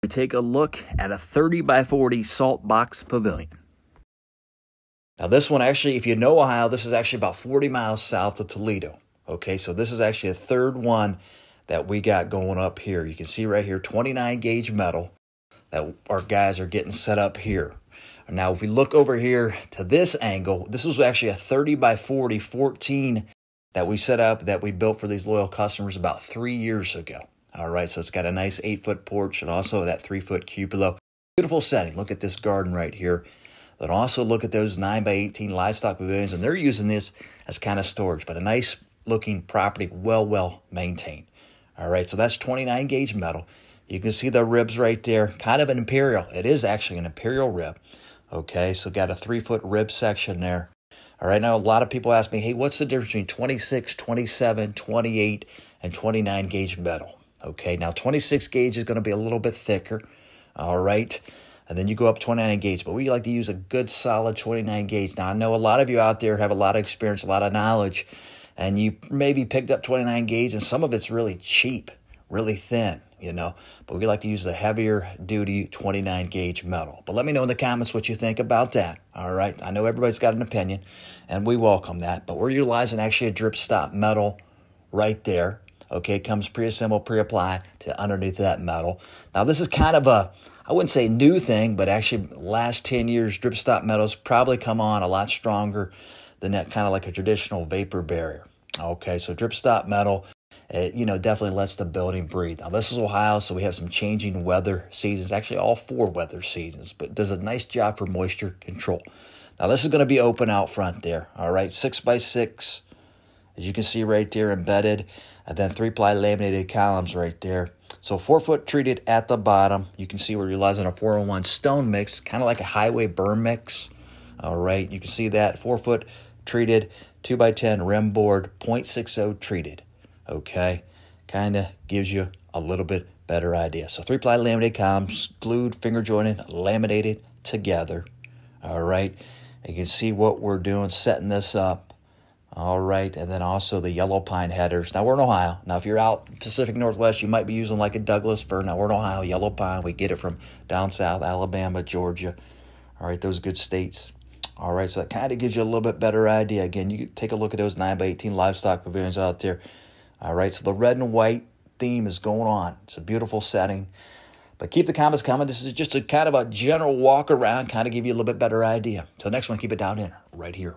Take a look at a 30 by 40 salt box pavilion. Now this one actually, if you know Ohio, this is actually about 40 miles south of Toledo. Okay, so this is actually a third one that we got going up here. You can see right here, 29 gauge metal that our guys are getting set up here. Now if we look over here to this angle, this was actually a 30 by 40 14 that we set up, that we built for these loyal customers about 3 years ago. All right, so it's got a nice 8-foot porch and also that 3-foot cupola. Beautiful setting. Look at this garden right here. Then also look at those 9 by 18 livestock pavilions, and they're using this as kind of storage, but a nice looking property, well maintained. All right, so that's 29 gauge metal. You can see the ribs right there, kind of an imperial. It is actually an imperial rib. Okay, so got a 3-foot rib section there. All right, now a lot of people ask me, hey, what's the difference between 26, 27, 28, and 29 gauge metal? Okay, now 26 gauge is going to be a little bit thicker, all right? And then you go up 29 gauge, but we like to use a good solid 29 gauge. Now, I know a lot of you out there have a lot of experience, a lot of knowledge, and you maybe picked up 29 gauge, and some of it's really cheap, really thin, you know? But we like to use the heavier duty 29 gauge metal. But let me know in the comments what you think about that, all right? I know everybody's got an opinion, and we welcome that, but we're utilizing actually a drip stop metal right there. Okay, it comes pre-assembled, pre-applied to underneath that metal. Now, this is kind of a, I wouldn't say new thing, but actually last 10 years, drip stop metals probably come on a lot stronger than that, kind of like a traditional vapor barrier. Okay, so drip stop metal, definitely lets the building breathe. Now, this is Ohio, so we have some changing weather seasons, actually all 4 weather seasons, but it does a nice job for moisture control. Now, this is going to be open out front there, all right, 6 by 6, as you can see right there, embedded, and then 3-ply laminated columns right there. So 4-foot treated at the bottom. You can see we're utilizing a 401 stone mix, kind of like a highway berm mix. All right, you can see that 4-foot treated, 2x10 rim board, 0.60 treated. Okay, kind of gives you a little bit better idea. So 3-ply laminated columns, glued, finger jointed, laminated together. All right, you can see what we're doing, setting this up. All right, and then also the yellow pine headers. Now, we're in Ohio. Now, if you're out Pacific Northwest, you might be using like a Douglas fir. Now, we're in Ohio, yellow pine. We get it from down south, Alabama, Georgia. All right, those good states. All right, so that kind of gives you a little bit better idea. Again, you can take a look at those 9 by 18 livestock pavilions out there. All right, so the red and white theme is going on. It's a beautiful setting. But keep the comments coming. This is just a kind of a general walk around, kind of give you a little bit better idea. Till next one, keep it down in right here.